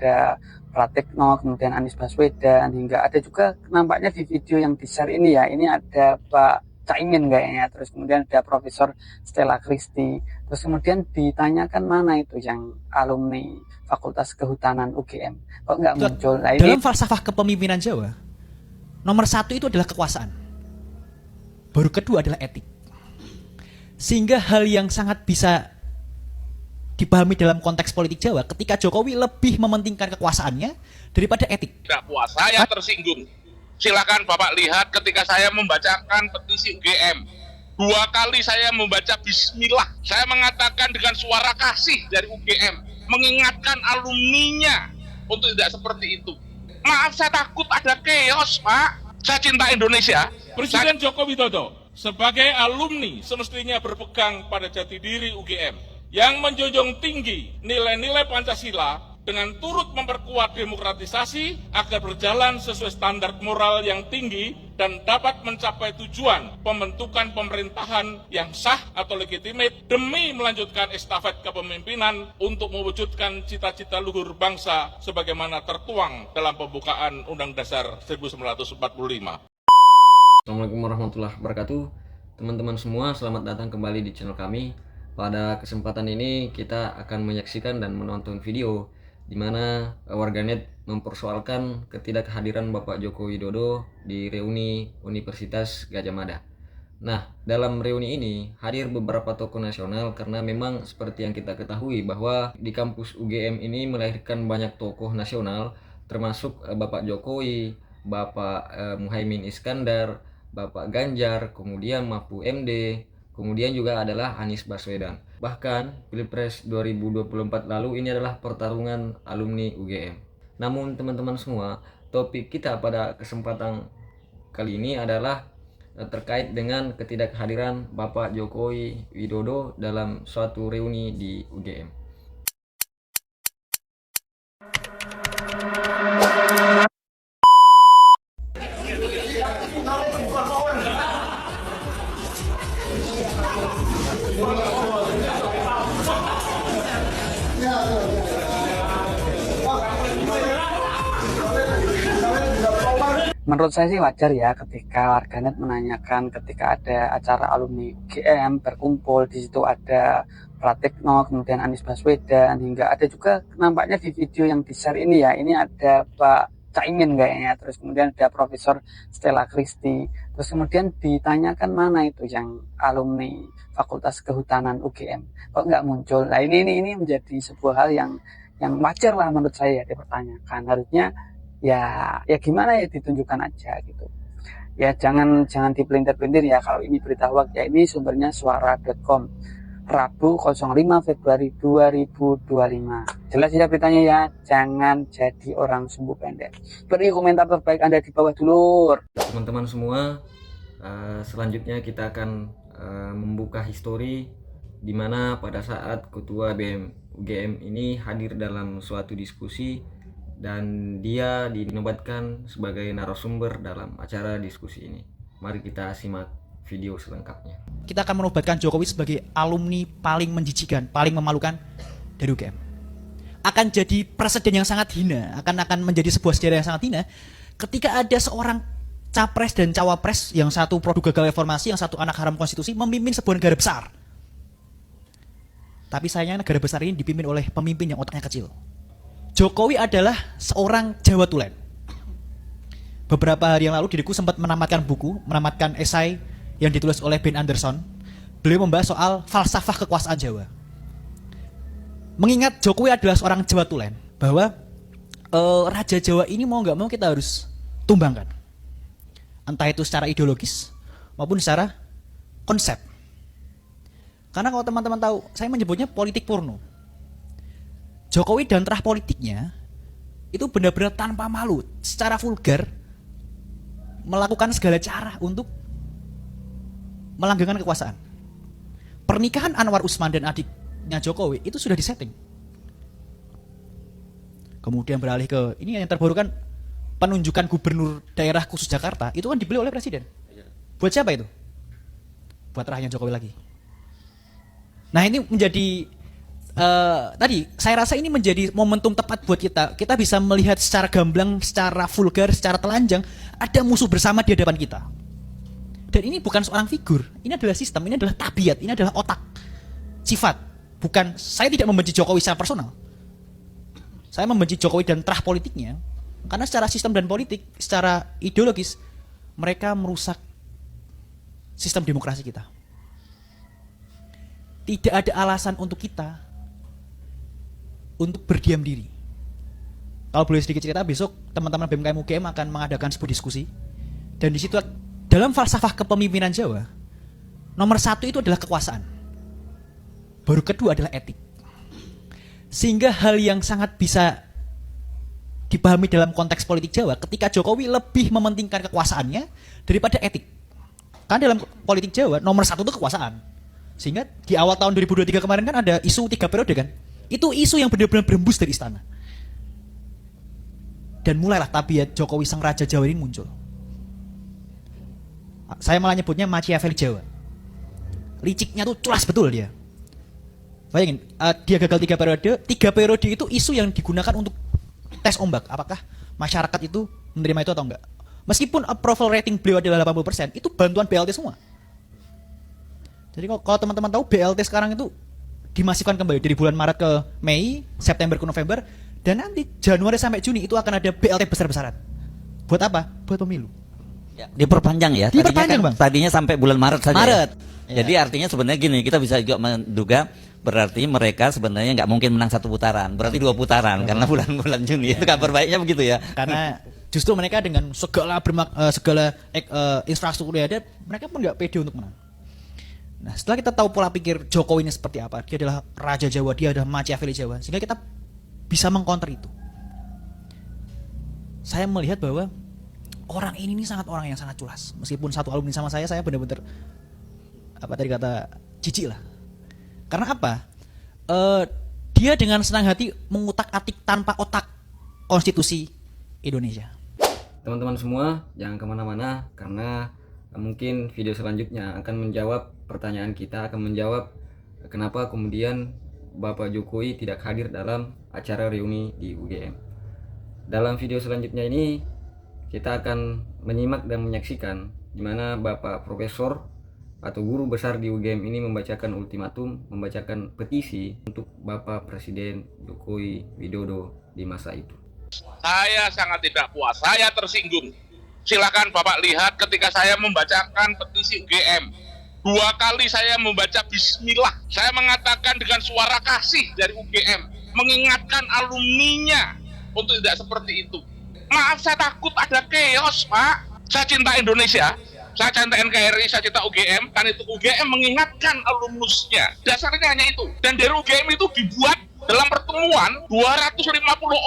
ada Pratikno, kemudian Anies Baswedan, hingga ada juga nampaknya di video yang di-share ini ya, ini ada Pak Caimin kayaknya, terus kemudian ada Profesor Stella Christy, terus kemudian ditanyakan mana itu yang alumni Fakultas Kehutanan UGM, kok nggak muncul. Nah, ini dalam falsafah kepemimpinan Jawa, nomor satu itu adalah kekuasaan, baru kedua adalah etik. Sehingga hal yang sangat bisa dipahami dalam konteks politik Jawa ketika Jokowi lebih mementingkan kekuasaannya daripada etik. Tidak puas, saya tersinggung. Silakan Bapak lihat ketika saya membacakan petisi UGM. 2 kali saya membaca bismillah. Saya mengatakan dengan suara kasih dari UGM, mengingatkan alumninya untuk tidak seperti itu. Maaf, saya takut ada chaos, Pak. Saya cinta Indonesia. Presiden Joko Widodo sebagai alumni semestinya berpegang pada jati diri UGM yang menjunjung tinggi nilai-nilai Pancasila dengan turut memperkuat demokratisasi agar berjalan sesuai standar moral yang tinggi dan dapat mencapai tujuan pembentukan pemerintahan yang sah atau legitimate demi melanjutkan estafet kepemimpinan untuk mewujudkan cita-cita luhur bangsa sebagaimana tertuang dalam pembukaan Undang Dasar 1945. Assalamualaikum warahmatullahi wabarakatuh. Teman-teman semua, selamat datang kembali di channel kami. Pada kesempatan ini kita akan menyaksikan dan menonton video di mana warganet mempersoalkan ketidakhadiran Bapak Joko Widodo di reuni Universitas Gadjah Mada. Nah, dalam reuni ini hadir beberapa tokoh nasional karena memang seperti yang kita ketahui bahwa di kampus UGM ini melahirkan banyak tokoh nasional termasuk Bapak Jokowi, Bapak Muhaimin Iskandar, Bapak Ganjar, kemudian Mahfud MD, kemudian juga adalah Anies Baswedan. Bahkan Pilpres 2024 lalu ini adalah pertarungan alumni UGM. Namun teman-teman semua, topik kita pada kesempatan kali ini adalah terkait dengan ketidakhadiran Bapak Jokowi Widodo dalam suatu reuni di UGM. menurut saya sih wajar ya ketika warganet menanyakan ketika ada acara alumni UGM berkumpul, di situ ada Pratikno, kemudian Anies Baswedan, hingga ada juga nampaknya di video yang di-share ini ya, ini ada Pak Caimin kayaknya, terus kemudian ada Profesor Stella Christy, terus kemudian ditanyakan mana itu yang alumni Fakultas Kehutanan UGM, kok nggak muncul. Nah ini menjadi sebuah hal yang wajar lah menurut saya dipertanyakan. Harusnya ya gimana ya, ditunjukkan aja gitu ya, jangan dipelintir-pelintir ya. Kalau ini berita hoax ya, ini sumbernya suara.com, Rabu 05 Februari 2025. Jelas ya beritanya ya, jangan jadi orang sumbu pendek. Beri komentar terbaik Anda di bawah dulu. Teman-teman semua, selanjutnya kita akan membuka histori di mana pada saat Ketua BEM UGM ini hadir dalam suatu diskusi dan dia dinobatkan sebagai narasumber dalam acara diskusi ini. Mari kita simak video selengkapnya. Kita akan menobatkan Jokowi sebagai alumni paling menjijikan, paling memalukan dari UGM. Akan jadi presiden yang sangat hina, akan menjadi sebuah sejarah yang sangat hina ketika ada seorang capres dan cawapres, yang satu produk gagal reformasi, yang satu anak haram konstitusi, memimpin sebuah negara besar. Tapi sayangnya negara besar ini dipimpin oleh pemimpin yang otaknya kecil. Jokowi adalah seorang Jawa Tulen. Beberapa hari yang lalu diriku sempat menamatkan esai yang ditulis oleh Ben Anderson. Beliau membahas soal falsafah kekuasaan Jawa. Mengingat Jokowi adalah seorang Jawa Tulen, bahwa Raja Jawa ini mau nggak mau kita harus tumbangkan. Entah itu secara ideologis maupun secara konsep. Karena kalau teman-teman tahu, saya menyebutnya politik porno. Jokowi dan terah politiknya itu benar-benar tanpa malu, secara vulgar melakukan segala cara untuk melanggengkan kekuasaan. Pernikahan Anwar Usman dan adiknya Jokowi itu sudah disetting. Kemudian beralih ke ini yang terbaru kan, penunjukan gubernur daerah khusus Jakarta itu kan dibeli oleh presiden. Buat siapa itu? Buat rahanya Jokowi lagi. Nah ini menjadi tadi saya rasa ini menjadi momentum tepat buat kita. Kita bisa melihat secara gamblang, secara vulgar, secara telanjang ada musuh bersama di hadapan kita. Dan ini bukan seorang figur, ini adalah sistem, ini adalah tabiat, ini adalah otak, sifat. Bukan, saya tidak membenci Jokowi secara personal. Saya membenci Jokowi dan terah politiknya karena secara sistem dan politik, secara ideologis mereka merusak sistem demokrasi kita. Tidak ada alasan untuk kita untuk berdiam diri. Kalau boleh sedikit cerita, besok teman-teman BMKM UGM akan mengadakan sebuah diskusi. Dan di situ dalam falsafah kepemimpinan Jawa, nomor 1 itu adalah kekuasaan. Baru kedua adalah etik. Sehingga hal yang sangat bisa dipahami dalam konteks politik Jawa, ketika Jokowi lebih mementingkan kekuasaannya daripada etik. Karena dalam politik Jawa, nomor 1 itu kekuasaan. Sehingga di awal tahun 2023 kemarin kan ada isu 3 periode kan. Itu isu yang benar-benar berembus dari istana. Dan mulailah tabiat Jokowi sang raja Jawa ini muncul. Saya malah nyebutnya Machiavelli Jawa. Liciknya tuh culas betul dia. Bayangin, dia gagal 3 periode. 3 periode itu isu yang digunakan untuk tes ombak. Apakah masyarakat itu menerima itu atau enggak. Meskipun approval rating beliau adalah 80%, itu bantuan BLT semua. Jadi kalau teman-teman tahu, BLT sekarang itu dimasifkan kembali dari bulan Maret ke Mei, September ke November, dan nanti Januari sampai Juni itu akan ada BLT besar-besaran. Buat apa? Buat pemilu. Ya, diperpanjang ya. Diperpanjang, Bang. Tadinya sampai bulan Maret saja. Maret. Ya? Jadi artinya sebenarnya gini, kita bisa juga menduga berarti mereka sebenarnya nggak mungkin menang 1 putaran, berarti 2 putaran karena bulan Juni. Itu kabar baiknya begitu ya. Karena justru mereka dengan segala infrastruktur yang ada, mereka pun nggak pede untuk menang. Nah, setelah kita tahu pola pikir Jokowi ini seperti apa, dia adalah Raja Jawa, dia adalah Machiavelli Jawa, sehingga kita bisa mengcounter itu. Saya melihat bahwa orang ini sangat orang yang sangat culas. Meskipun satu alumni sama saya benar-benar jijik lah. Karena apa? Dia dengan senang hati mengutak-atik tanpa otak konstitusi Indonesia. Teman-teman semua jangan kemana-mana, karena mungkin video selanjutnya akan menjawab pertanyaan kita, akan menjawab kenapa kemudian Bapak Jokowi tidak hadir dalam acara reuni di UGM. Dalam video selanjutnya ini kita akan menyimak dan menyaksikan di mana Bapak Profesor atau guru besar di UGM ini membacakan ultimatum, membacakan petisi untuk Bapak Presiden Jokowi Widodo di masa itu. Saya sangat tidak puas, saya tersinggung. Silakan Bapak lihat ketika saya membacakan petisi UGM. 2 kali saya membaca bismillah. Saya mengatakan dengan suara kasih dari UGM, mengingatkan alumninya untuk tidak seperti itu. Maaf, saya takut ada chaos, Pak. Saya cinta Indonesia, saya cinta NKRI, saya cinta UGM, kan itu UGM mengingatkan alumnusnya. Dasarnya hanya itu. Dan dari UGM itu dibuat dalam pertemuan 250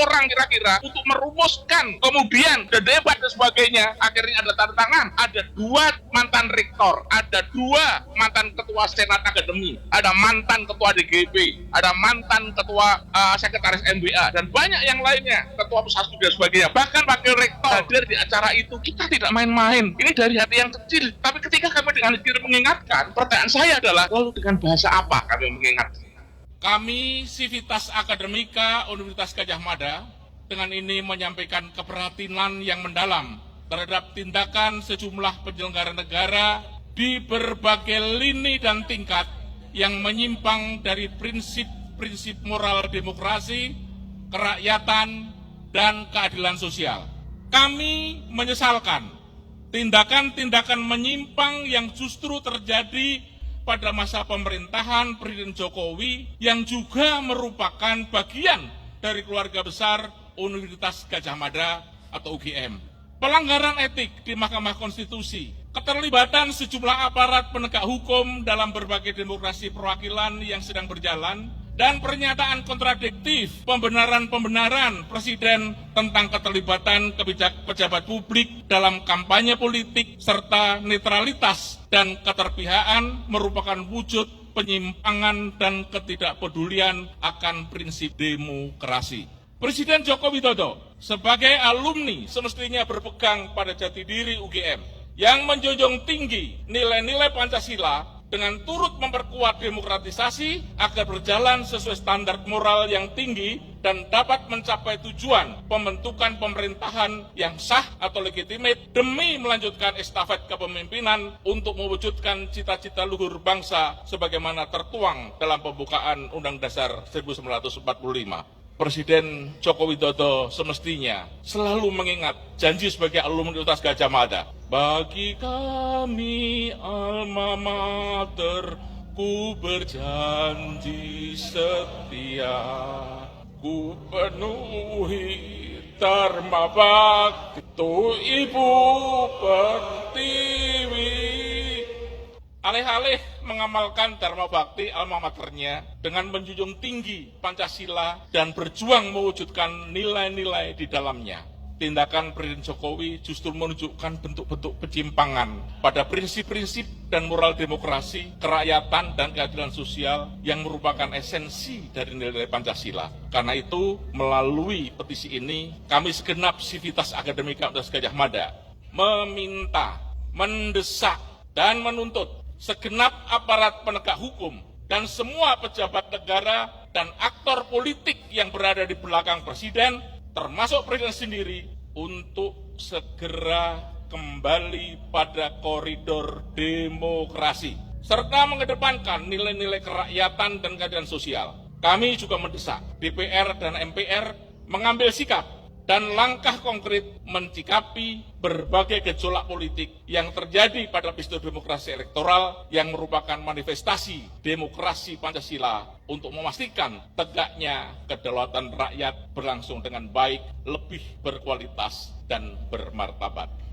orang kira-kira untuk merumuskan, kemudian debat dan sebagainya. Akhirnya ada tanda tangan, ada 2 mantan rektor, ada 2 mantan ketua senat akademi, ada mantan ketua DGB, ada mantan ketua sekretaris MBA, dan banyak yang lainnya, ketua pusat studi dan sebagainya. Bahkan wakil rektor hadir di acara itu. Kita tidak main-main, ini dari hati yang kecil. Tapi ketika kami dengan diri mengingatkan, pertanyaan saya adalah, lalu dengan bahasa apa kami mengingatkan? Kami, Sivitas Akademika Universitas Gadjah Mada, dengan ini menyampaikan keprihatinan yang mendalam terhadap tindakan sejumlah penyelenggara negara di berbagai lini dan tingkat yang menyimpang dari prinsip-prinsip moral demokrasi, kerakyatan, dan keadilan sosial. Kami menyesalkan tindakan-tindakan menyimpang yang justru terjadi pada masa pemerintahan Presiden Jokowi yang juga merupakan bagian dari keluarga besar Universitas Gadjah Mada atau UGM. Pelanggaran etik di Mahkamah Konstitusi, keterlibatan sejumlah aparat penegak hukum dalam berbagai demokrasi perwakilan yang sedang berjalan, dan pernyataan kontradiktif pembenaran-pembenaran Presiden tentang keterlibatan pejabat publik dalam kampanye politik serta netralitas dan keterpihakan merupakan wujud penyimpangan dan ketidakpedulian akan prinsip demokrasi. Presiden Joko Widodo sebagai alumni semestinya berpegang pada jati diri UGM yang menjunjung tinggi nilai-nilai Pancasila dengan turut memperkuat demokratisasi agar berjalan sesuai standar moral yang tinggi dan dapat mencapai tujuan pembentukan pemerintahan yang sah atau legitimate demi melanjutkan estafet kepemimpinan untuk mewujudkan cita-cita luhur bangsa sebagaimana tertuang dalam pembukaan Undang Dasar 1945. Presiden Joko Widodo semestinya selalu mengingat janji sebagai alumni Universitas Gadjah Mada. Bagi kami alma mater, ku berjanji setia, ku penuhi dharma bakti, tu Ibu Pertiwi. Alih-alih mengamalkan dharma bakti alma maternya dengan menjunjung tinggi Pancasila dan berjuang mewujudkan nilai-nilai di dalamnya, tindakan Presiden Jokowi justru menunjukkan bentuk-bentuk penyimpangan pada prinsip-prinsip dan moral demokrasi, kerakyatan, dan keadilan sosial yang merupakan esensi dari nilai Pancasila. Karena itu, melalui petisi ini, kami segenap Sivitas Akademika Universitas Gadjah Mada meminta, mendesak, dan menuntut segenap aparat penegak hukum dan semua pejabat negara dan aktor politik yang berada di belakang Presiden, termasuk Presiden sendiri, untuk segera kembali pada koridor demokrasi, serta mengedepankan nilai-nilai kerakyatan dan keadilan sosial. Kami juga mendesak DPR dan MPR mengambil sikap dan langkah konkret mencikapi berbagai gejolak politik yang terjadi pada pesta demokrasi elektoral yang merupakan manifestasi demokrasi Pancasila untuk memastikan tegaknya kedaulatan rakyat berlangsung dengan baik, lebih berkualitas, dan bermartabat.